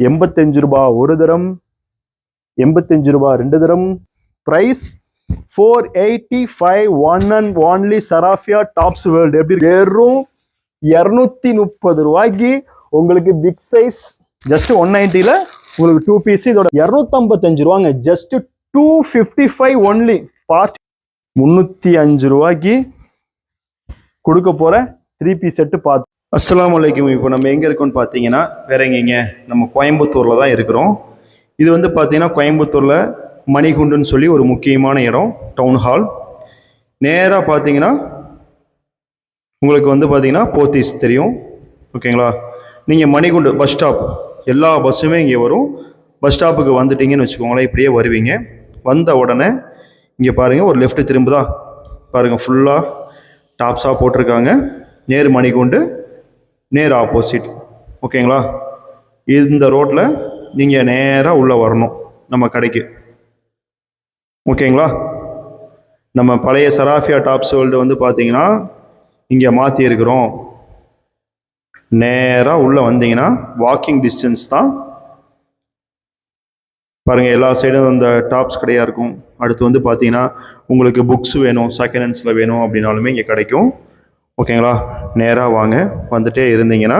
85 ரூபாய் ஒரு தரம், 85 ரூபாய் 2 தரம். Price 485 one and only Sarafia tops world. எப்படி வெறும் 230 ரூபாய்க்கு உங்களுக்கு பிக் சைஸ் ஜஸ்ட் 190ல உங்களுக்கு 2 பீஸ். இதோட 255 ரூபாங்க, ஜஸ்ட் 255 ஒன்லி. பார்ட் 305 ரூபாய்க்கு கொடுக்க போற 3 பீஸ் செட்டு பார்த்து. அஸ்ஸலாமு அலைக்கும். இப்போ நம்ம எங்கே இருக்கோம்னு பார்த்தீங்கன்னா வேற எங்கேங்க, நம்ம கோயம்புத்தூரில் தான் இருக்கிறோம். இது வந்து பார்த்தீங்கன்னா கோயம்புத்தூரில் மணிகுண்டுன்னு சொல்லி ஒரு முக்கியமான இடம், டவுன் ஹால். நேராக பார்த்தீங்கன்னா உங்களுக்கு வந்து பார்த்தீங்கன்னா போத்தீஸ் தெரியும், ஓகேங்களா. நீங்கள் மணிகுண்டு பஸ் ஸ்டாப், எல்லா பஸ்ஸுமே இங்கே வரும். பஸ் ஸ்டாப்புக்கு வந்துட்டீங்கன்னு வச்சுக்கோங்களேன், இப்படியே வருவீங்க. வந்த உடனே இங்கே பாருங்கள், ஒரு லெஃப்ட் திரும்புதா பாருங்கள், ஃபுல்லாக டாப்ஸாக போட்டிருக்காங்க. நேர் மணிகுண்டு, நேர் ஆப்போசிட், ஓகேங்களா. இந்த ரோட்டில் நீங்கள் நேராக உள்ளே வரணும் நம்ம கடைக்கு, ஓகேங்களா. நம்ம பழைய சராஃபியா டாப்ஸ் வேர்ல்டு வந்து பார்த்தீங்கன்னா இங்கே மாற்றி இருக்கிறோம். நேராக உள்ளே வந்தீங்கன்னா வாக்கிங் டிஸ்டன்ஸ் தான். பாருங்கள், எல்லா சைடும் இந்த டாப்ஸ் கடையாக இருக்கும். அடுத்து வந்து பார்த்தீங்கன்னா உங்களுக்கு புக்ஸ் வேணும், செகண்ட் ஹேண்ட்ஸில் வேணும் அப்படின்னாலுமே இங்கே கிடைக்கும், ஓகேங்களா. நேராக வாங்க, வந்துட்டே இருந்தீங்கன்னா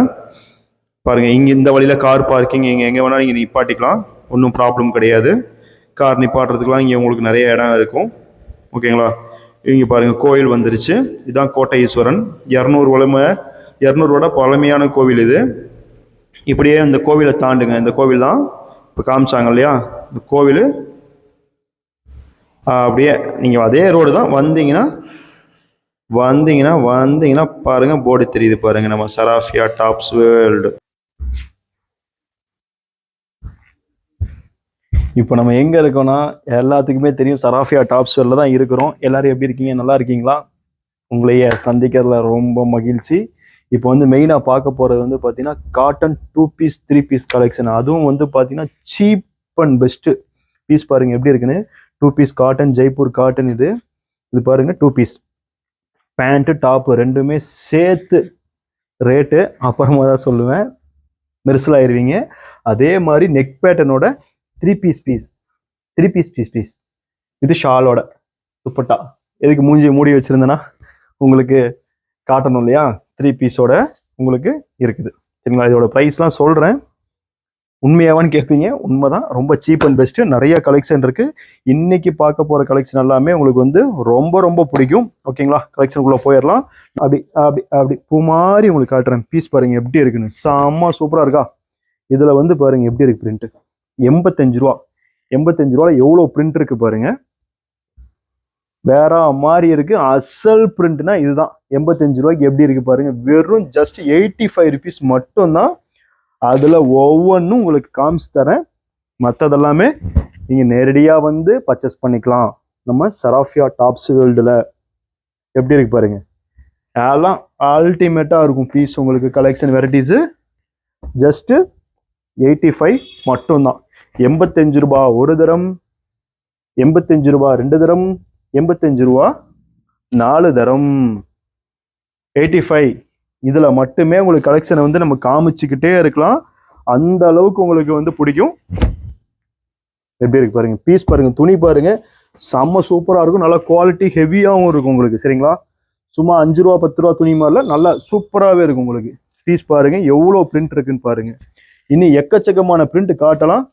பாருங்கள், இங்கே இந்த வழியில் கார் பார்க்கிங் இங்கே எங்கே வேணாலும் நீங்கள் நிப்பாட்டிக்கலாம், ஒன்றும் ப்ராப்ளம் கிடையாது. கார் நிப்பாட்டுறதுக்கெலாம் இங்கே உங்களுக்கு நிறைய இடம் இருக்கும், ஓகேங்களா. இங்கே பாருங்கள், கோயில் வந்துருச்சு. இதுதான் கோட்டை ஈஸ்வரன், 200 பழமையான கோவில் இது. இப்படியே இந்த கோவிலை தாண்டுங்க, இந்த கோவில் தான் இப்போ காமிச்சாங்க இல்லையா, இந்த கோவில். அப்படியே நீங்கள் அதே ரோடு தான் வந்தீங்கன்னா பாருங்கள், போர்டு தெரியுது பாருங்கள், நம்ம சராஃபியா டாப்ஸ் வேர்ல்டு. இப்போ நம்ம எங்கே இருக்கோம்னா எல்லாத்துக்குமே தெரியும், சராஃபியா டாப்ஸ் வேர்ல்டில் தான் இருக்கிறோம். எல்லாரும் எப்படி இருக்கீங்க, நல்லா இருக்கீங்களா? உங்களையே சந்திக்கிறதுல ரொம்ப மகிழ்ச்சி. இப்போ வந்து மெயினாக பார்க்க போகிறது வந்து பார்த்தீங்கன்னா காட்டன் 2 பீஸ் 3 பீஸ் கலெக்ஷன். அதுவும் வந்து பார்த்தீங்கன்னா சீப் அண்ட் பெஸ்ட்டு பீஸ். பாருங்கள் எப்படி இருக்குன்னு. 2 பீஸ் காட்டன், ஜெய்ப்பூர் காட்டன். இது பாருங்கள், 2 பீஸ் பேண்ட்டு டாப்பு ரெண்டுமே சேர்த்து ரேட்டு அப்புறமா தான் சொல்லுவேன், மெர்சல் ஆயிடுவீங்க. அதே மாதிரி நெக் பேட்டர்னோட 3 பீஸ். இது ஷாலோட துப்பட்டா. எதுக்கு மூடி வச்சிருந்தேன்னா உங்களுக்கு காட்டணும் இல்லையா, 3 பீஸோட உங்களுக்கு இருக்குது, சரிங்களா. இதோட ப்ரைஸ்லாம் சொல்கிறேன், உண்மையாவான்னு கேட்பீங்க. உண்மைதான், ரொம்ப சீப் அண்ட் பெஸ்ட்டு. நிறைய கலெக்ஷன் இருக்குது. இன்னைக்கு பார்க்க போகிற கலெக்ஷன் எல்லாமே உங்களுக்கு வந்து ரொம்ப பிடிக்கும், ஓகேங்களா. கலெக்ஷனுக்குள்ளே போயிடலாம். அப்படி பூ மாதிரி உங்களுக்கு காட்டுறேன். பீஸ் பாருங்கள் எப்படி இருக்குன்னு, செம்ம சூப்பராக இருக்கா. இதில் வந்து பாருங்கள் எப்படி இருக்கு பிரிண்ட்டு. 85 ரூபா எவ்வளோ பிரிண்ட் இருக்கு பாருங்க, வேற மாதிரி இருக்கு. அசல் பிரிண்ட்னா இதுதான். 85 ரூபாய்க்கு எப்படி இருக்கு பாருங்க. வெறும் ஜஸ்ட் 85 ருபீஸ் மட்டும்தான். அதுல ஒவ்வொன்றும் உங்களுக்கு காமிச்சு தரேன். மற்றதெல்லாமே நீங்க நேரடியாக வந்து பர்ச்சேஸ் பண்ணிக்கலாம் நம்ம சராஃபியா டாப்ஸ் வேர்ல்டுல. எப்படி இருக்கு பாருங்க, எல்லாம் அல்டிமேட்டா இருக்கும் பீஸ். உங்களுக்கு கலெக்ஷன் வெரைட்டிஸ் ஜஸ்ட் 85 மட்டும்தான். 85 ரூபாய் ஒரு தரம், 85 ரூபாய் 2 தரம், 85 ரூபாய் 4 தரம், 85. இதுல மட்டுமே உங்களுக்கு கலெக்ஷனை வந்து நம்ம காமிச்சுக்கிட்டே இருக்கலாம், அந்த அளவுக்கு உங்களுக்கு வந்து பிடிக்கும். எப்படி இருக்கு பாருங்க, பீஸ் பாருங்க, துணி பாருங்க, செம்ம சூப்பரா இருக்கும். நல்லா குவாலிட்டி ஹெவியாகவும் இருக்கும் உங்களுக்கு, சரிங்களா. சும்மா 5 ரூபா 10 ரூபா துணி மாதிரில நல்லா சூப்பராகவே இருக்கும் உங்களுக்கு. பீஸ் பாருங்க எவ்வளோ பிரிண்ட் இருக்குன்னு பாருங்க. இன்னும் எக்கச்சக்கமான பிரிண்ட் காட்டலாம்.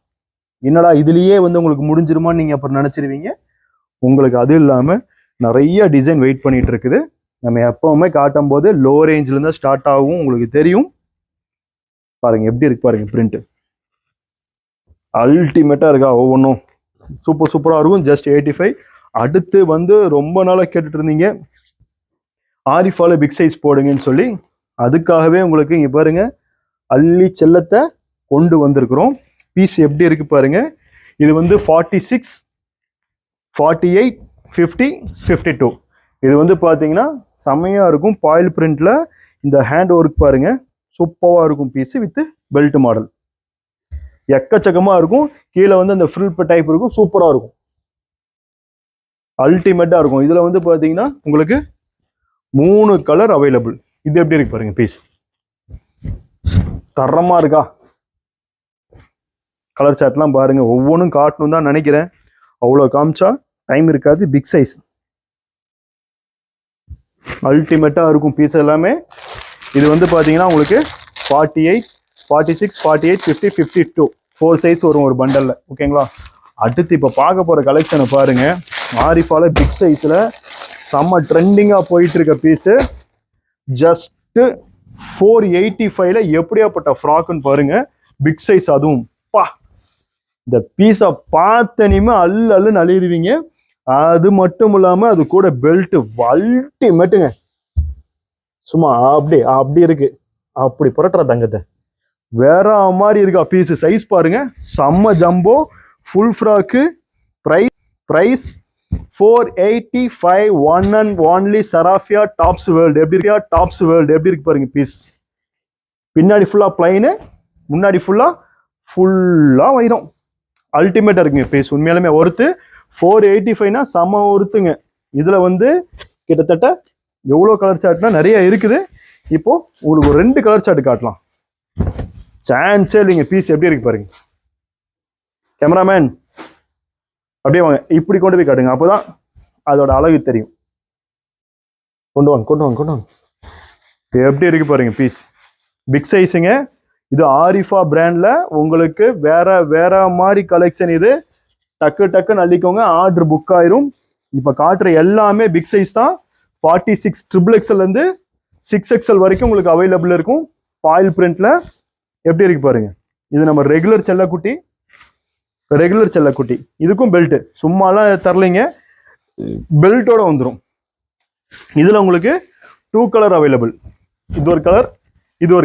என்னடா இதுலயே வந்து உங்களுக்கு முடிஞ்சிருமான்னு நீங்க அப்புறம் நினைச்சிருவீங்க. உங்களுக்கு அது இல்லாம நிறைய டிசைன் வெயிட் பண்ணிட்டு இருக்குது. நம்ம எப்பவுமே காட்டும் போது லோ ரேஞ்சில இருந்து ஸ்டார்ட் ஆகும், உங்களுக்கு தெரியும். பாருங்க எப்படி இருக்கு பாருங்க, பிரிண்ட் அல்டிமேட்டா இருக்கா. ஒவ்வொன்றும் சூப்பரா இருக்கும். ஜஸ்ட் 85. அடுத்து வந்து ரொம்ப நாளா கேட்டுட்டு இருந்தீங்க ஆரிஃபால பிக் சைஸ் போடுங்கன்னு சொல்லி, அதுக்காகவே உங்களுக்கு இங்க பாருங்க அள்ளி செல்லத்தை கொண்டு வந்திருக்கிறோம். பீஸ் எப்படி இருக்கு பாருங்க. இது வந்து 46, 48, 50, 52. இது வந்து பாத்தீங்கன்னா செமையா இருக்கும். பாயில் பிரிண்ட்ல இந்த ஹேண்ட் ஒர்க் பாருங்க, சூப்பரா இருக்கும். பீஸ் வித் பெல்ட் மாடல் எக்கச்சக்கமா இருக்கும். கீழே வந்து அந்த ஃப்ரில் டைப் இருக்கும், சூப்பரா இருக்கும், அல்டிமேட்டா இருக்கும். இதுல வந்து பாத்தீங்கன்னா உங்களுக்கு 3 கலர் அவைலபிள். இது எப்படி இருக்கு பாருங்க, பீஸ் தரமா இருக்கா. கலர் சார்ட்லாம் பாருங்க, ஒவ்வொன்றும் காட்டணும் தான் நினைக்கிறேன். அவ்வளோ காமிச்சா டைம் இருக்காது. பிக் சைஸ் அல்டிமேட்டாக இருக்கும் பீஸ் எல்லாமே. இது வந்து பார்த்தீங்கன்னா உங்களுக்கு 48, 46, 48, 50, 52 4 சைஸ் வரும் ஒரு பண்டலில். ஓகேங்களா? அடுத்து இப்போ பார்க்க போகிற கலெக்ஷனை பாருங்க. ஆரிஃபால பிக் சைஸில் செம்ம ட்ரெண்டிங்காக போயிட்டு இருக்க பீஸு. ஜஸ்ட்டு 485ல எப்படியாப்பட்ட ஃப்ராக்குன்னு பாருங்க. பிக் சைஸ், அதுவும் பா, இந்த பீஸை பார்த்தனியுமே அல்லுன்னு அழிடுவீங்க. அது மட்டும் இல்லாமல் அது கூட பெல்ட் அல்டிமேட்டுங்க. சும்மா அப்படி இருக்கு, அப்படி புரட்டுற தங்கத்தை வேற மாதிரி இருக்கா பீஸு. சைஸ் பாருங்க, செம்ம jumbo full frock. Price 485, one and only Sarafia tops world. எப்படி இருக்கு பாருங்க பீஸ். பின்னாடி ஃபுல்லா பிளைனு, முன்னாடி ஃபுல்லா வைரம். அல்டிமேட்டா இருக்குங்க பீஸ். உண்மையாலுமே ஒருத்து 485னா செம ஒருத்துங்க. இதுல வந்து கிட்டத்தட்ட எவ்வளோ கலர் சார்ட்னா நிறைய இருக்குது. இப்போ உங்களுக்கு ஒரு 2 கலர் சார்ட் காட்டலாம். சான்ஸே இல்லைங்க. பீஸ் எப்படி இருக்கு பாருங்க. கேமராமேன் அப்படியே வாங்க, இப்படி கொண்டு போய் காட்டுங்க, அப்போதான் அதோட அழகு தெரியும். கொண்டு வாங்க. எப்படி இருக்கு பாருங்க பீஸ். பிக் சைஸுங்க. இது ஆரிஃபா பிராண்ட்ல உங்களுக்கு வேற மாதிரி கலெக்ஷன். இது டக்குன்னு அள்ளிக்கோங்க, ஆர்டர் புக் ஆயிரும். இப்போ காட்டுற எல்லாமே பிக் சைஸ் தான். 46 XXL இருந்து 6XL வரைக்கும் உங்களுக்கு அவைலபிள் இருக்கும். ஃபாயில் பிரிண்ட்ல எப்படி இருக்கு பாருங்க. இது நம்ம ரெகுலர் செல்லக்குட்டி. இதுக்கும் பெல்ட் சும்மாலாம் தரலைங்க, பெல்ட்டோட வந்துடும். இதுல உங்களுக்கு 2 கலர் அவைலபிள். இது ஒரு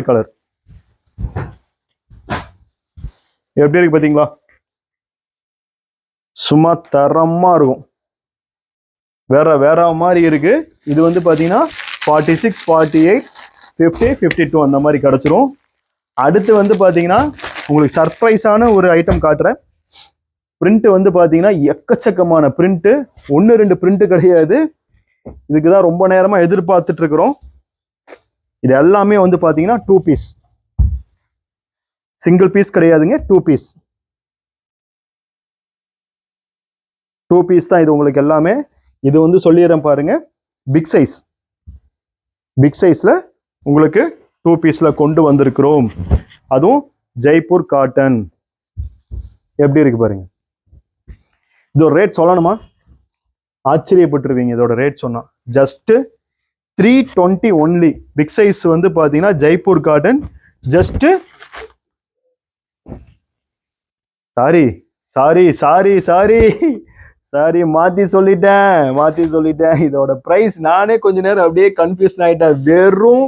கலர். எப்படி இருக்கு பாத்தீங்களா? சும்மா தரமா இருக்கும். வேற மாதிரி இருக்கு. இது வந்து பாத்தீங்கன்னா 46, 48, 50, 52 அந்த மாதிரி கிடைச்சிரும். அடுத்து வந்து பாத்தீங்கன்னா உங்களுக்கு சர்ப்ரைஸான ஒரு ஐட்டம் காட்டுறேன். பிரிண்ட் வந்து பாத்தீங்கன்னா எக்கச்சக்கமான பிரிண்ட், 1-2 பிரிண்ட் கிடையாது. இதுக்குதான் ரொம்ப நேரமா எதிர்பார்த்துட்டு இருக்கிறோம். இது எல்லாமே வந்து பாத்தீங்கன்னா 2 பீஸ், சிங்கிள் பீஸ் கிடையாதுங்க. 2 பீஸ் தான் இது உங்களுக்கு எல்லாமே. இது வந்து சொல்லிடுறேன் பாருங்க. பிக் சைஸ்ல உங்களுக்கு 2 பீஸ்ல கொண்டு வந்திருக்கிறோம். அதுவும் ஜெய்ப்பூர் காட்டன். எப்படி இருக்கு பாருங்க. இதோட ரேட் சொல்லணுமா? ஆச்சரியப்பட்டுருவீங்க இதோட ரேட் சொன்னா. Just 320 only. பிக் சைஸ் வந்து பாத்தீங்கன்னா ஜெய்ப்பூர் காட்டன். ஜஸ்ட் சாரி மாத்தி சொல்லிட்டேன். இதோட பிரைஸ் நானே கொஞ்ச நேரம் அப்படியே கன்ஃபியூஷன் ஆயிட்டேன். வெறும்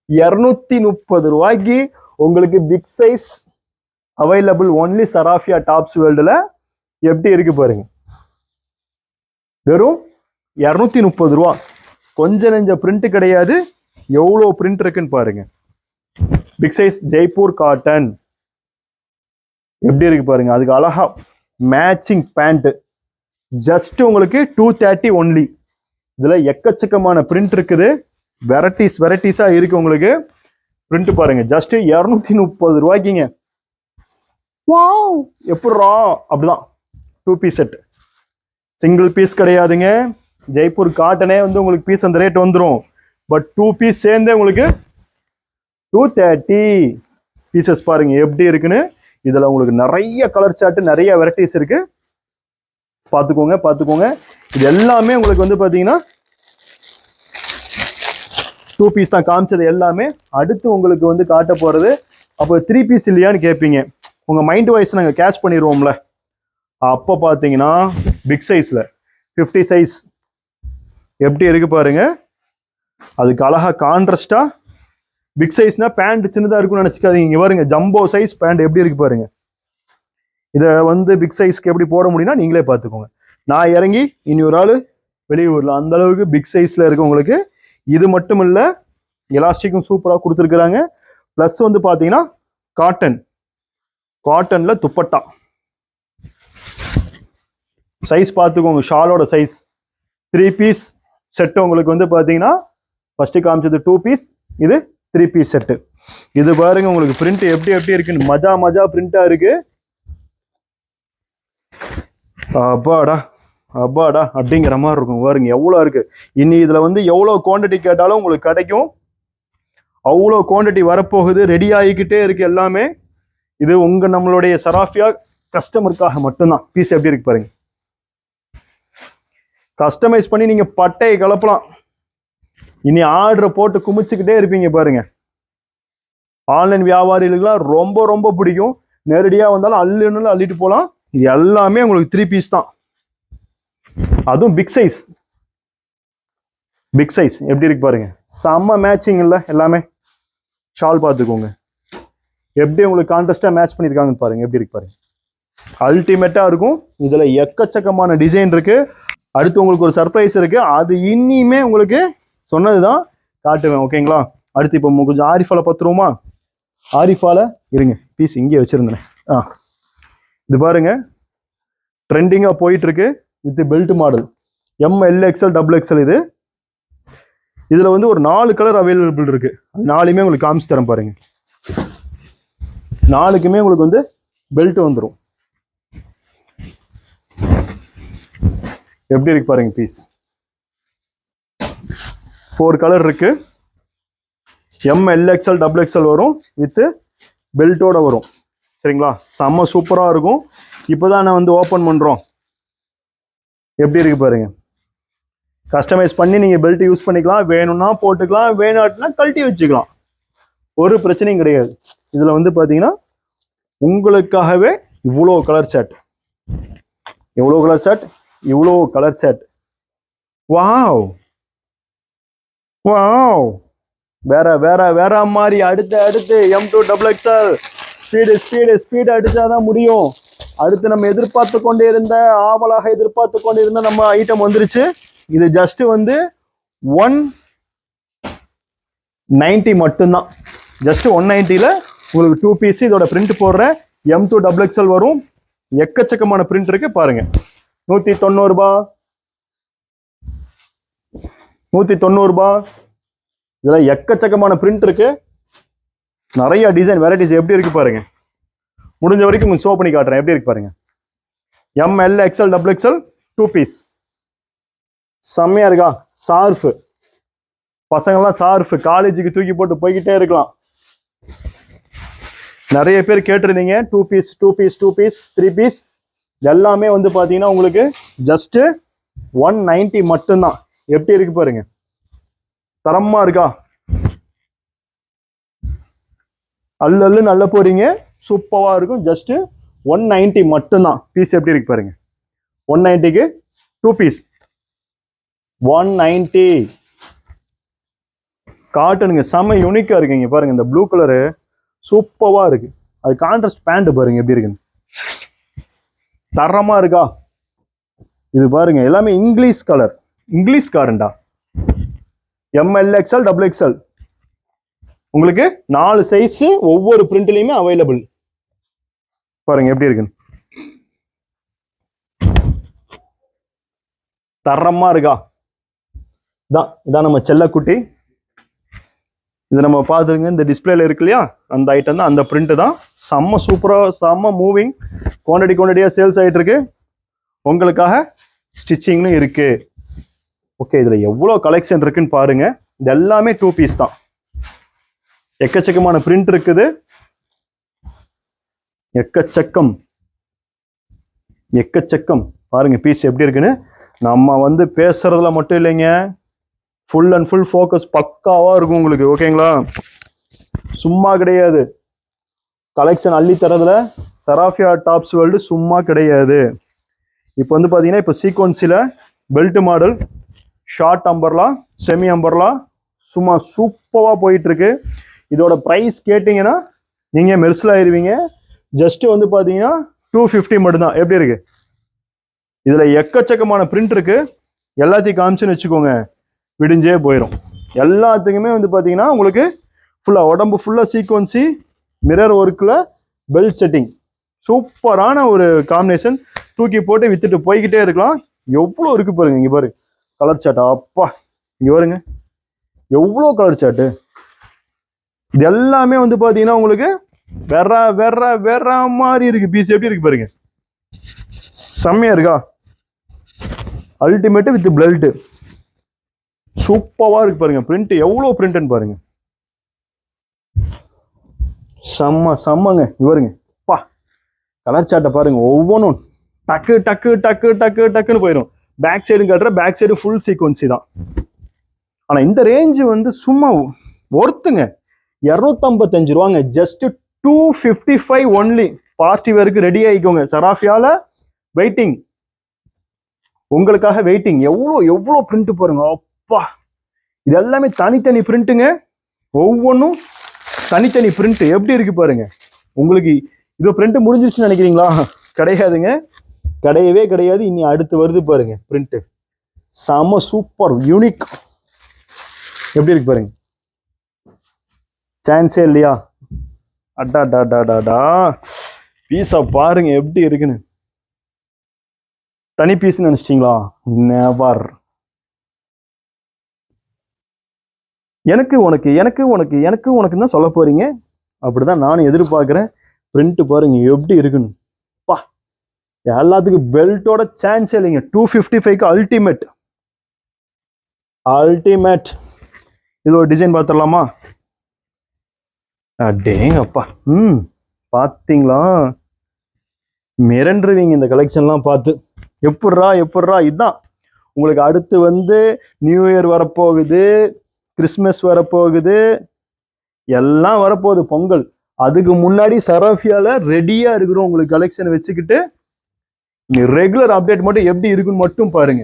230 ரூபாய்க்கு உங்களுக்கு big size available only Sarafia tops வேர்ல்டுல. எப்படி இருக்கு பாருங்க. வெறும் 230 ரூபா. கொஞ்ச நெஞ்ச பிரிண்ட் கிடையாது. எவ்வளோ பிரிண்ட் இருக்குன்னு பாருங்க. பிக் சைஸ் ஜெய்ப்பூர் காட்டன் எப்படி இருக்கு பாருங்க. அதுக்கு அழகா மேட்சிங் பேண்ட். ஜஸ்ட் உங்களுக்கு 230 ஒன்லி. இதுல எக்கச்சக்கமான பிரிண்ட் இருக்குது. வெரைட்டிஸா இருக்கு உங்களுக்கு. பிரிண்ட் பாருங்க. ஜஸ்ட் 230 ரூபாய்க்குங்க. வாவ், எப்படிரா? அப்படிதான் 2 பீஸ் செட். சிங்கிள் பீஸ் கிடையாதுங்க. ஜெய்ப்பூர் காட்டனே வந்து உங்களுக்கு பீஸ் அந்த ரேட் வந்துடும். பட் 2 பீஸ் சேர்ந்தே உங்களுக்கு 230 பீசஸ். பாருங்க எப்படி இருக்குன்னு. இதுல உங்களுக்கு நிறைய கலர் சார்ட், நிறைய வெரைட்டிஸ் இருக்கு. பார்த்துக்கோங்க. இது எல்லாமே உங்களுக்கு வந்து பாத்தீங்கன்னா 2 பீஸ் தான் காமிச்சது எல்லாமே. அடுத்து உங்களுக்கு வந்து காட்ட போறது அப்போ 3 பீஸ் இல்லையான்னு கேட்பீங்க. உங்க மைண்ட் வாய்ஸ் நாங்கள் கேட்ச் பண்ணிடுவோம்ல. அப்போ பார்த்தீங்கன்னா பிக் சைஸ்ல 50 சைஸ் எப்படி இருக்கு பாருங்க. அதுக்கு அழகா கான்ட்ராஸ்டா பிக் சைஸ்னா பேண்ட் சின்னதாக இருக்கும்னு நினச்சிக்காதீங்க. இங்கே பாருங்க ஜம்போ சைஸ் பேண்ட் எப்படி இருக்கு பாருங்க. இதை வந்து பிக் சைஸ்க்கு எப்படி போட முடியும்னா நீங்களே பார்த்துக்கோங்க. நான் இறங்கி இனி ஒரு ஆள் வெளியூரில் அந்த அளவுக்கு பிக் சைஸில் இருக்கு உங்களுக்கு. இது மட்டும் இல்லை, எலாஸ்டிக்கும் சூப்பராக கொடுத்துருக்குறாங்க. ப்ளஸ் வந்து பார்த்தீங்கன்னா காட்டனில் துப்பட்டா சைஸ் பார்த்துக்கோங்க. ஷாலோட சைஸ் 3 பீஸ் செட்டு உங்களுக்கு வந்து பார்த்தீங்கன்னா ஃபர்ஸ்ட் காமிச்சது 2 பீஸ், இது 3 பீஸ் செட்டு. இது பாருங்க உங்களுக்கு பிரிண்ட் எப்படி இருக்குன்னு மஜா பிரிண்டா இருக்கு. அப்பாடா அப்பாடா அப்படிங்கிற மாதிரி இருக்கும் பாருங்க எவ்வளோ இருக்கு. இனி இதுல வந்து எவ்வளோ குவான்டிட்டி கேட்டாலும் உங்களுக்கு கிடைக்கும். அவ்வளோ குவான்டிட்டி வரப்போகுது, ரெடி ஆகிக்கிட்டே இருக்கு எல்லாமே. இது நம்மளுடைய சராஃபியா கஸ்டமருக்காக மட்டும்தான். பீஸ் எப்படி இருக்கு பாருங்க. கஸ்டமைஸ் பண்ணி நீங்க பட்டையை கலப்பலாம். இனி ஆர்டரை போட்டு குமிச்சுக்கிட்டே இருப்பீங்க பாருங்க. ஆன்லைன் வியாபாரிகளுக்குலாம் ரொம்ப ரொம்ப பிடிக்கும். நேரடியா வந்தாலும் அள்ளுன்னு அள்ளிட்டு போகலாம். இது எல்லாமே உங்களுக்கு 3 பீஸ் தான். அதுவும் பிக் சைஸ். பிக் சைஸ் எப்படி இருக்கு பாருங்க. செம்ம மேட்சிங் இல்லை எல்லாமே. ஷால் பார்த்துக்கோங்க எப்படி உங்களுக்கு கான்ட்ராஸ்டா மேட்ச் பண்ணியிருக்காங்கன்னு பாருங்க. எப்படி இருக்கு பாருங்க. அல்டிமேட்டா இருக்கும். இதுல எக்கச்சக்கமான டிசைன் இருக்கு. அடுத்து உங்களுக்கு ஒரு சர்ப்ரைஸ் இருக்கு. அது இனிமே உங்களுக்கு சொன்னதுதான் காட்டுவேன். ஓகேங்களா? அடுத்து இப்போ கொஞ்சம் ஆரிஃபால பத்துருவோமா? ஆரிஃபால இருங்க, பீஸ் இங்கே வச்சிருந்தேன். இது பாருங்க, ட்ரெண்டிங்கா போயிட்டு இருக்கு. With belt model MLXL XXL. இதுல வந்து ஒரு 4 கலர் அவைலபிள் இருக்கு. 4மே உங்களுக்கு காமிச்சு தரேன் பாருங்க. 4க்குமே உங்களுக்கு வந்து பெல்ட் வந்துடும். எப்படி இருக்கு பாருங்க பீஸ். 4 கலர் இருக்கு. MLXL XXL வரும், வித் பெல்ட்டோட வரும். சரிங்களா? செம்ம சூப்பரா இருக்கும். இப்போதான் நான் வந்து ஓப்பன் பண்றோம். எப்படி இருக்கு பாருங்க. கஸ்டமைஸ் பண்ணி நீங்க பெல்ட் யூஸ் பண்ணிக்கலாம். வேணும்னா போட்டுக்கலாம், வேணாட்டினா கழட்டி வச்சுக்கலாம். ஒரு பிரச்சனையும் கிடையாது. இதுல வந்து பாத்தீங்கன்னா உங்களுக்காகவே இவ்வளோ கலர் சாட், எவ்வளோ கலர் சாட், இவ்வளோ கலர் சாட். வாவ் வாவ், வேற வேற வேற மாதிரி. அடுத்து M2 XXL. ஸ்பீடு அடிச்சாதான் முடியும். அடுத்து நம்ம எதிர்பார்த்து கொண்டே இருந்த, ஆவலாக எதிர்பார்த்து கொண்டே இருந்த நம்ம ஐட்டம் வந்துருச்சு. இது ஜஸ்ட் வந்து 190 மட்டும்தான். ஜஸ்ட் 190ல உங்களுக்கு 2 பீஸ் இதோட பிரிண்ட் போடுற M2 XXL வரும். எக்கச்சக்கமான பிரிண்ட் இருக்கு பாருங்க. 190 ரூபாய், 190 ரூபாய். இதுல எக்கச்சக்கமான பிரிண்ட் இருக்கு. நிறைய டிசைன் வெரைட்டிஸ். எப்படி இருக்கு பாருங்க. முடிஞ்ச வரைக்கும் உங்களுக்கு ஷோ பண்ணி காட்டுறேன். எப்படி இருக்கு பாருங்க. MLXL XXL 2 piece. செம்மையா இருக்கா? சார்ஃப் பசங்கள்லாம் சார்ஃப் காலேஜுக்கு தூக்கி போட்டு போய்கிட்டே இருக்கலாம். நிறைய பேர் கேட்டிருந்தீங்க 2 பீஸ் 3 பீஸ். எல்லாமே வந்து பாத்தீங்கன்னா உங்களுக்கு ஜஸ்ட் 190 மட்டும்தான். எப்படி இருக்கு பாருங்க. தரமா இருக்கா? அல்லு நல்ல போறீங்க. சூப்பரா இருக்கும். ஜஸ்ட் 190 மட்டும்தான். பீஸ் எப்படி இருக்கு பாருங்க. 190க்கு 2 பீஸ் 190. காட்டனுங்க செம்ம யூனிக்கா இருக்குங்க பாருங்க. இந்த ப்ளூ கலரு சூப்பரா இருக்கு. அது கான்ட்ராஸ்ட் பேண்ட் பாருங்க எப்படி இருக்குன்னு. தரமா இருக்கா? இது பாருங்க எல்லாமே இங்கிலீஷ் கலர். இங்கிலீஷ் காரண்டா. MLXL XXL. உங்களுக்கு 4 சைஸ் ஒவ்வொரு பிரிண்ட்லயுமே அவைலபிள். பாருங்க எப்படி இருக்குன்னு. தரமா இருக்கா? இதான் நம்ம செல்லக்குட்டி. இது நம்ம பார்த்துருங்க. இந்த டிஸ்பிளேல இருக்கு இல்லையா, அந்த ஐட்டம் தான், அந்த பிரிண்ட் தான். செம்ம சூப்பரா, செம்ம மூவிங். குவான்டிட்டியா சேல்ஸ் ஆயிட்டு இருக்கு. உங்களுக்காக ஸ்டிச்சிங்னு இருக்கு. ஓகே, இதுல எவ்வளவு கலெக்ஷன் இருக்குன்னு பாருங்க. இது எல்லாமே 2 பீஸ் தான். எக்கச்சக்கமான பிரிண்ட் இருக்குது. எக்கச்சக்கம் பாருங்க பீஸ் எப்படி இருக்குன்னு. நம்ம வந்து பேசுறதுல மட்டும் இல்லைங்க, ஃபுல் அண்ட் ஃபுல் ஃபோக்கஸ் பக்காவா இருக்கும் உங்களுக்கு. ஓகேங்களா? சும்மா கிடையாது. கலெக்ஷன் அள்ளி தரதுல சராஃபியா டாப்ஸ் வேர்ல்டு சும்மா கிடையாது. இப்போ வந்து பாத்தீங்கன்னா இப்போ சீக்வன்ஸில் belt model, short umbrella, semi umbrella சும்மா சூப்பராக போயிட்டு இருக்கு. இதோட ப்ரைஸ் கேட்டிங்கன்னா நீங்கள் மெர்சில் ஆயிடுவீங்க. ஜஸ்ட் வந்து பார்த்தீங்கன்னா 250 மட்டும்தான். எப்படி இருக்கு? இதில் எக்கச்சக்கமான பிரிண்ட் இருக்கு. எல்லாத்தையும் காமிச்சுன்னு வச்சுக்கோங்க, விடிஞ்சே போயிடும். எல்லாத்துக்குமே வந்து பார்த்தீங்கன்னா உங்களுக்கு ஃபுல்லாக உடம்பு ஃபுல்லாக சீக்வன்சி, மிரர் ஒர்க்கில் பெல்ட் செட்டிங். சூப்பரான ஒரு காம்பினேஷன். தூக்கி போட்டு வித்துட்டு போய்கிட்டே இருக்கலாம். எவ்வளோ இருக்கு பாருங்க. இங்கே பாருங்க கலர் சாட்டா. அப்பா இங்கே பாருங்க எவ்வளோ கலர் சாட்டு. இது எல்லாமே வந்து பார்த்தீங்கன்னா உங்களுக்கு வேற வேற வேற மாதிரி இருக்கு. பீஸ் எப்படி இருக்கு பாருங்க. செம்மையா இருக்கா? Ultimate with belt. சூப்பரா இருக்கு பாருங்க. பிரிண்ட் எவ்வளவு பிரிண்ட்னு பாருங்க. செம்மங்க. இவருங்க பா, கலர் சாட்டை பாருங்க. ஒவ்வொன்றும் டக்கு டக்கு டக்கு டக்கு டக்குன்னு போயிடும். பேக் சைடும் கட்டுற, பேக் சைடு ஃபுல் சீக்வன்சி தான். ஆனா இந்த ரேஞ்சு வந்து சும்மா ஒர்த்துங்க. 255 ரூபாங்க. Just 255 only. பார்ட்டி வேருக்கு ரெடி ஆகிக்கோங்க. சராஃபியால வெயிட்டிங், உங்களுக்காக வெயிட்டிங். எவ்வளோ பிரிண்ட் பாருங்க. அப்பா, இது எல்லாமே தனித்தனி பிரிண்ட்டுங்க. ஒவ்வொன்றும் தனித்தனி பிரிண்ட். எப்படி இருக்கு பாருங்க. உங்களுக்கு இது பிரிண்ட் முடிஞ்சிருச்சுன்னு நினைக்கிறீங்களா? கிடையாதுங்க, கிடையவே கிடையாது. இனி அடுத்து வருது பாருங்க பிரிண்ட். செம சூப்பர் யூனிக். எப்படி இருக்கு பாருங்க. சான்ஸே இல்லையா? அடா டா டா டா டா. பீஸா பாருங்க எப்படி இருக்குன்னு. தனி பீஸ் நினைச்சிட்டீங்களா? நெவர். எனக்கு உனக்கு எனக்கு உனக்கு எனக்கு உனக்கு தான் சொல்ல போறீங்க. அப்படிதான் நானும் எதிர்பார்க்கிறேன். பிரிண்ட் பாருங்க எப்படி இருக்குன்னு. பா, எல்லாத்துக்கும் பெல்ட்டோட சான்ஸே இல்லைங்க. 255க்கு அல்டிமேட். அல்டிமேட். இது ஒரு டிசைன் பார்த்துடலாமா? அடேங்கப்பா. பார்த்தீங்களா? மிரண்டுருவீங்க இந்த கலெக்ஷன்லாம் பார்த்து. எப்பட்றா இதுதான் உங்களுக்கு. அடுத்து வந்து நியூ இயர் வரப்போகுது, கிறிஸ்மஸ் வரப்போகுது, எல்லாம் வரப்போகுது, பொங்கல். அதுக்கு முன்னாடி சராஃபியால ரெடியா இருக்கிறோம் உங்களுக்கு கலெக்ஷன் வச்சுக்கிட்டு. ரெகுலர் அப்டேட் மட்டும் எப்படி இருக்குன்னு மட்டும் பாருங்க.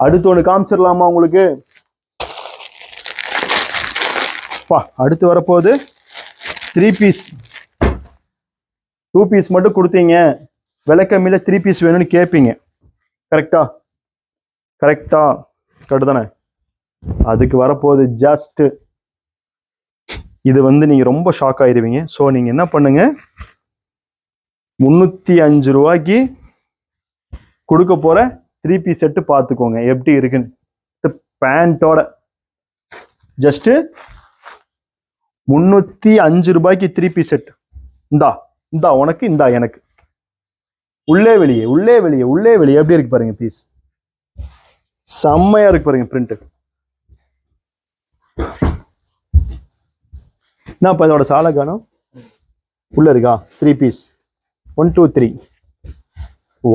அடுத்து ஒன்று காமிச்சிடலாமா உங்களுக்கு? அடுத்து வரப்போகுது 3 பீஸ். 2 பீஸ் மட்டும் கொடுத்தீங்க, விலை கம்மியில 3 பீஸ் வேணும்னு கேட்பீங்க. கரெக்டா? கரெக்டு தானே? அதுக்கு வரப்போகுது ஜஸ்ட் இது வந்து நீங்க ரொம்ப ஷாக் ஆயிருவீங்க. ஸோ நீங்க என்ன பண்ணுங்க, 305 ரூபாய்க்கு கொடுக்க போற 3 பீஸ் செட்டு பார்த்துக்கோங்க எப்படி இருக்குன்னு. பேண்டோட ஜஸ்ட் 305 ரூபாய்க்கு 3 பீஸ் செட். இந்தா உனக்கு, இந்தா எனக்கு. உள்ளே வெளியே எப்படி இருக்கு பாருங்க. பீஸ் செம்மையா இருக்கு பாருங்க. பிரிண்ட் என்னப்பா இதோட சாலை காணும்? உள்ள இருக்கா? 3 பீஸ். 1 2 3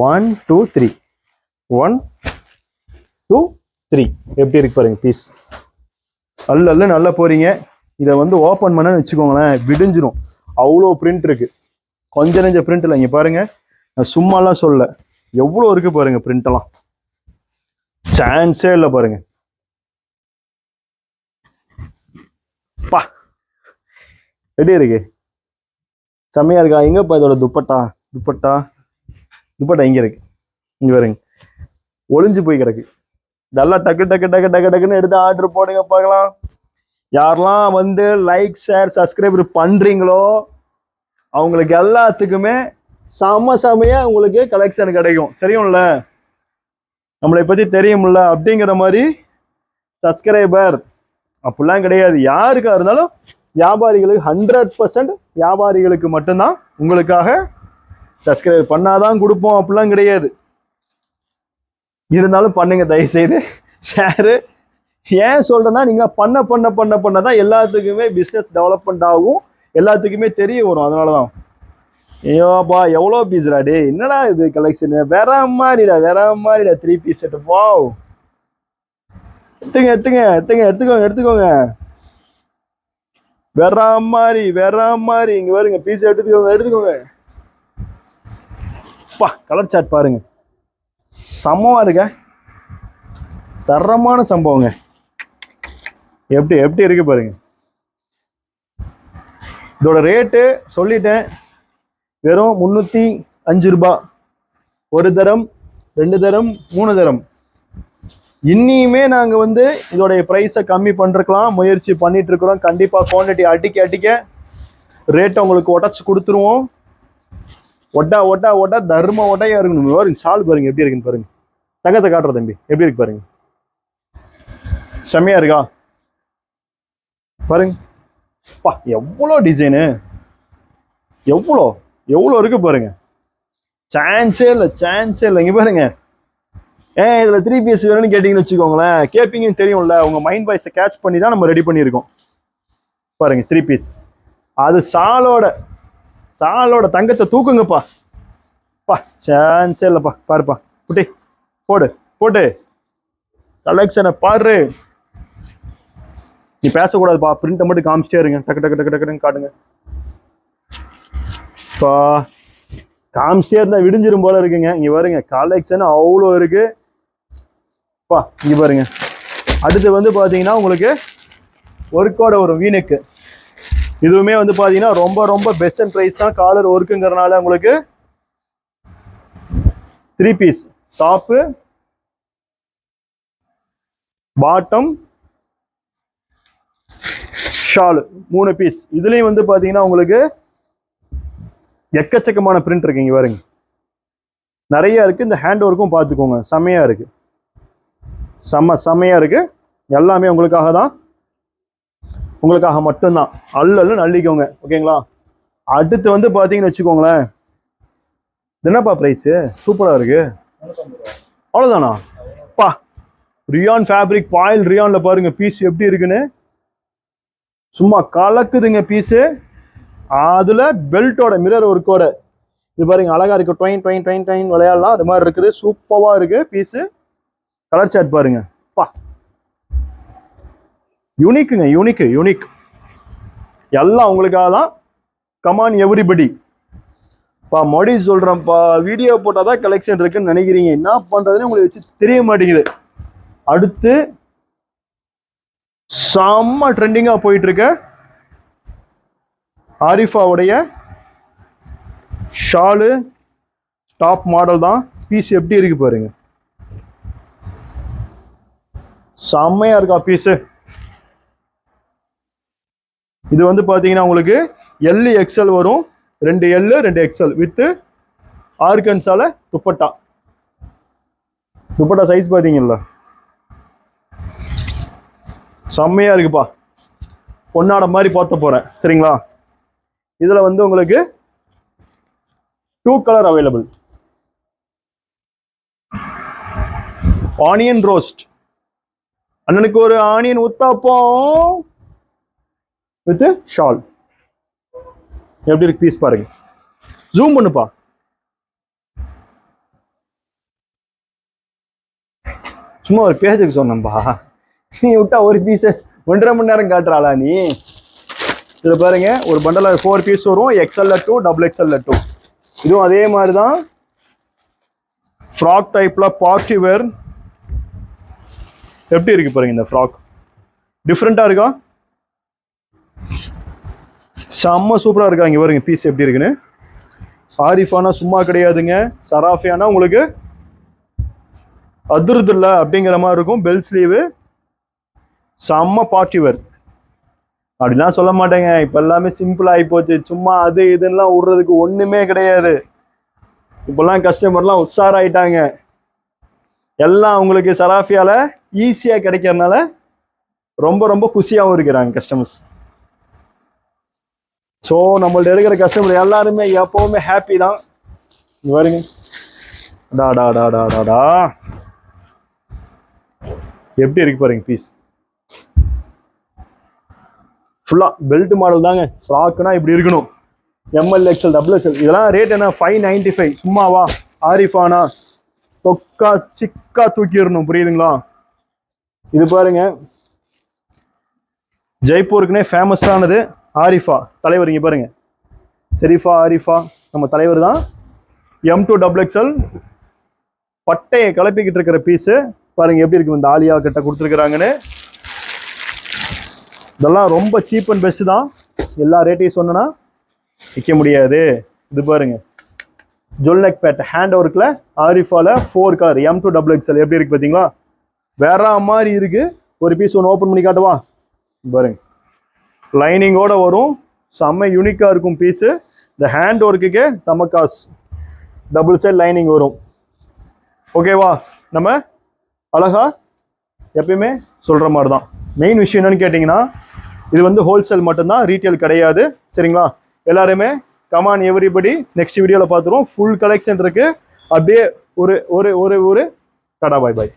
1 2 3 1 2 3 எப்படி இருக்கு பாருங்க. பீஸ் அல்ல நல்லா போறீங்க. இதை வந்து ஓப்பன் பண்ண வச்சுக்கோங்களேன், விடிஞ்சிரும். அவ்வளோ பிரிண்ட் இருக்கு. கொஞ்ச நெஞ்ச பிரிண்ட் இல்லை. இங்க பாருங்க, நான் சும்மாலாம் சொல்ல. எவ்வளோ இருக்கு பாருங்க பிரிண்ட் எல்லாம். சான்ஸே இல்லை பாருங்க. பா, எப்படி இருக்கு? செம்மையா இருக்கா? எங்கப்பா இதோட துப்பட்டா இங்க இருக்கு. இங்க பாருங்க, ஒளிஞ்சு போய் கிடக்கு. இதெல்லாம் டக்கு டக்கு டக்கு டக்கு டக்குன்னு எடுத்து ஆர்டர் போடுங்க பார்க்கலாம். யாரெல்லாம் வந்து லைக் ஷேர் சப்ஸ்கிரைபர் பண்றீங்களோ அவங்களுக்கு எல்லாத்துக்குமே செமையா உங்களுக்கு கலெக்ஷன் கிடைக்கும். தெரியும்ல, நம்மளை பத்தி தெரியும்ல. அப்படிங்கிற மாதிரி சப்ஸ்கிரைபர் அப்படிலாம் கிடையாது. யாருக்கா இருந்தாலும் வியாபாரிகளுக்கு 100% வியாபாரிகளுக்கு மட்டும்தான் உங்களுக்காக சப்ஸ்கிரைப் பண்ணாதான் கொடுப்போம். அப்படிலாம் கிடையாது. இருந்தாலும் பண்ணுங்க தயவுசெய்து ஷேரு. ஏன் சொல்றேன்னா, நீங்க பண்ணதான் எல்லாத்துக்குமே பிஸ்னஸ் டெவலப்மெண்ட் ஆகும், எல்லாத்துக்குமே தெரிய வரும். அதனாலதான். ஐயோப்பா எவ்வளோ பீஸ்டா டே, என்னடா இது கலெக்ஷன் வேற மாதிரிடா 3 பீஸ் செட். வாவ், எடுத்துக்கோங்க. வேற மாதிரி இங்க வருங்க. பீஸ் எடுத்துக்கோங்க. கலர் சார்ட் பாருங்க, சமமா இருக்க. தரமான சம்பவங்க. எப்படி இருக்கு பாருங்க. இதோட ரேட்டு சொல்லிட்டேன், வெறும் 305 ரூபாய். 1 தரம் 2 தரம் 3 தரம். இன்னியுமே நாங்க வந்து இதோடைய பிரைஸை கம்மி பண்றதுக்கலாம் முயற்சி பண்ணிட்டு இருக்கிறோம். கண்டிப்பா குவான்டிட்டி அடிக்க ரேட்டை உங்களுக்கு உடச்சு கொடுத்துருவோம். ஒட்டா தர்ம ஒட்டையா இருக்கணும். சால் பாருங்க எப்படி இருக்குன்னு பாருங்க. தங்கத்தை காட்டுற தம்பி எப்படி இருக்கு பாருங்க. செம்மையா இருக்கா பாருங்க. எவ்வளோ டிசைனு, எவ்வளோ இருக்கு பாருங்க. சான்ஸே இல்லை இங்க பாருங்க. இதுல 3 பீஸ் வேணும்னு கேட்டீங்கன்னு வச்சுக்கோங்களேன், கேப்பீங்கன்னு தெரியும்ல, உங்க மைண்ட் வாய்ஸை கேட்ச் பண்ணி தான் நம்ம ரெடி பண்ணியிருக்கோம். பாருங்க 3 பீஸ். அது சாலோட தங்கத்தை தூக்குங்கப்பா. சான்ஸே இல்லப்பா. பாருப்பா குட்டி, போட்டு கலெக்ஷனை பாரு. நீ பேசக்கூடாதுப்பா, பிரிண்ட்டை மட்டும் காமிச்சிட்டே இருங்க. டக்கு காட்டுங்க. காமிச்சிட்டே இருந்தா விடிஞ்சிரும் போல இருக்குங்க. இங்க பாருங்க கலெக்ஷன் அவ்வளோ இருக்கு. இங்க பாருங்க. அடுத்து வந்து பாத்தீங்கன்னா உங்களுக்கு ஒர்க்கோட ஒரு வீனெக்கு. இதுவுமே வந்து பாத்தீங்கன்னா ரொம்ப பெஸ்ட் அண்ட் பிரைஸ் தான். காலர் ஒர்க்குங்கிறனால உங்களுக்கு 3 piece, top, bottom, shawl 3 piece. இதுலயும் வந்து பாத்தீங்கன்னா உங்களுக்கு எக்கச்சக்கமான பிரிண்ட் இருக்கு. இங்க பாருங்க நிறைய இருக்கு. இந்த ஹேண்ட் ஒர்க்கும் பார்த்துக்கோங்க, செம்மையா இருக்கு. செம்மையா இருக்கு. எல்லாமே உங்களுக்காக மட்டும்தான். அல்ல அள்ளிக்கோங்க. ஓகேங்களா? அடுத்து வந்து பாத்தீங்கன்னு வச்சுக்கோங்களேன், என்னப்பா பிரைஸ் சூப்பரா இருக்கு. அவ்வளவுதானா? ரியான் ஃபேப்ரிக், பாயில் ரியான்ல பாருங்க பீஸ் எப்படி இருக்குன்னு. சும்மா கலக்குதுங்க பீஸு. அதுல பெல்ட்டோட மிரர் ஒர்க்கோட இது பாருங்க அழகா இருக்கு. ட்வைன் விளையாடலாம். அது மாதிரி இருக்குது. சூப்பரா இருக்கு பீஸு. கலர் சார்ட் பாருங்க. யூனிக்குங்க, யூனிக். எல்லாம் உங்களுக்காக தான். Come on everybody. மொடி சொல்றேன்ப்பா, வீடியோ போட்டாதான் கலெக்ஷன் இருக்குன்னு நினைக்கிறீங்க. என்ன பண்றதுன்னு உங்களுக்கு வச்சு தெரிய மாட்டேங்குது. அடுத்து செம்ம ட்ரெண்டிங்கா போயிட்டு இருக்க ஆரிஃபாவுடைய ஷாலு டாப் மாடல் தான். பீஸ் எப்படி இருக்கு பாருங்க. செம்மையா இருக்கா பீஸு. இது வந்து பாத்தீங்கன்னா உங்களுக்கு எல் எக்ஸ்எல் வரும். 2 எல் 2 எக்ஸ்எல் வித் ஆர்கன்ஸால துப்பட்டா சைஸ் பாத்தீங்கல்ல, செம்மையா இருக்குப்பா. பொன்னாட மாதிரி பார்த்த போறேன். சரிங்களா? இதுல வந்து உங்களுக்கு 2 கலர் அவைலபிள். ஆனியன் ரோஸ்ட், அண்ணனுக்கு ஒரு ஆனியன் உத்தாப்பம் வித் ஷால். எப்படி இருக்கு பீஸ் பாருங்க. ஜூம் பண்ணுப்பா. சும்மா ஒரு பேஜுக்கு சொன்னப்பா. நீ விட்டா ஒரு பீஸ் 1.5 மணி நேரம் காட்டுறாளா நீ? இதுல பாருங்க ஒரு பண்டல 4 பீஸ் வரும். எக்ஸ்எல்ல 2, டபுள் எக்ஸ்எல்ல 2. இதுவும் அதே மாதிரி தான். ஃப்ராக் டைப்ல பார்ட்டி வேர். எப்படி இருக்கு பாருங்க இந்த ஃப்ராக். டிஃப்ரெண்டா இருக்கா? செம்ம சூப்பரா இருக்கா. இங்க பாருங்க பீஸ் எப்படி இருக்குன்னு. ஆரிஃபானா சும்மா கிடையாதுங்க. சராஃபியானா உங்களுக்கு அதிருதில்ல அப்படிங்கிற மாதிரி இருக்கும். பெல் ஸ்லீவு, செம்ம பார்ட்டி வேர். அப்படிலாம் சொல்ல மாட்டேங்க. இப்ப எல்லாமே சிம்பிள் ஆகி போச்சு. சும்மா அது இதுலாம் விடுறதுக்கு ஒண்ணுமே கிடையாது. இப்பெல்லாம் கஸ்டமர்லாம் உஷாராயிட்டாங்க. எல்லாம் உங்களுக்கு சராஃபியால ஈஸியா கிடைக்கிறதுனால ரொம்ப குஷியாகவும் இருக்கிறாங்க கஸ்டமர்ஸ். ஸோ நம்மள்ட்ட இருக்கிற கஸ்டமர் எல்லாருமே எப்பவுமே ஹாப்பி தான். பாருங்க டா எப்படி இருக்கு பாருங்க பீஸ். ஃபுல்லா பெல்ட் மாடல் தாங்க. ஃப்ராக்னா இப்படி இருக்கணும். M L XL double XL. இதெல்லாம் ரேட் என்ன? 595. சும்மாவா? ஆரிஃபானா தொக்கா சிக்கா தூக்கிடணும். புரியுதுங்களா? இது பாருங்க ஜெய்ப்பூருக்குனே ஃபேமஸ் ஆனது ஆரிஃபா தலைவர். இங்க பாருங்க ஷெரீஃபா ஆரிஃபா நம்ம தலைவர் தான். M2 டபுள் எக்ஸ்எல் பட்டையை கிளப்பிக்கிட்டு இருக்கிற பீஸு பாருங்க எப்படி இருக்கு. இந்த ஆலியா கிட்ட கொடுத்துருக்குறாங்கன்னு. இதெல்லாம் ரொம்ப சீப் அண்ட் பெஸ்ட் தான். எல்லா ரேட்டையும் சொன்னா விற்க முடியாது. இது பாருங்க ஜொல்நெக் பேட் ஹேண்ட் ஒர்க்ல ஆரிஃபால 4 கலர் M2 டபுள் எக்ஸ்எல். எப்படி இருக்கு பாத்தீங்களா? வேற மாதிரி இருக்கு. ஒரு பீஸ் ஒன்று ஓப்பன் பண்ணி காட்டுவா. பாருங்க லைனிங்கோட வரும். செம்ம யூனிக்கா இருக்கும் பீஸு. இந்த ஹேண்ட் ஒர்க்குக்கு செம்ம காசு. டபுள் சைட் லைனிங் வரும். ஓகேவா? நம்ம அழகா எப்பயுமே சொல்ற மாதிரி தான். மெயின் விஷயம் என்னன்னு கேட்டிங்கன்னா, இது வந்து ஹோல்சேல் மட்டும்தான், ரீட்டைல் கிடையாது. சரிங்களா? எல்லாருமே கமான் எவ்ரிபடி, நெக்ஸ்ட் வீடியோவில் பார்த்துருவோம். ஃபுல் கலெக்ஷன் இருக்கு. அப்படியே ஒரு ஒரு ஒரு ஒரு டாடா பாய் பாய்.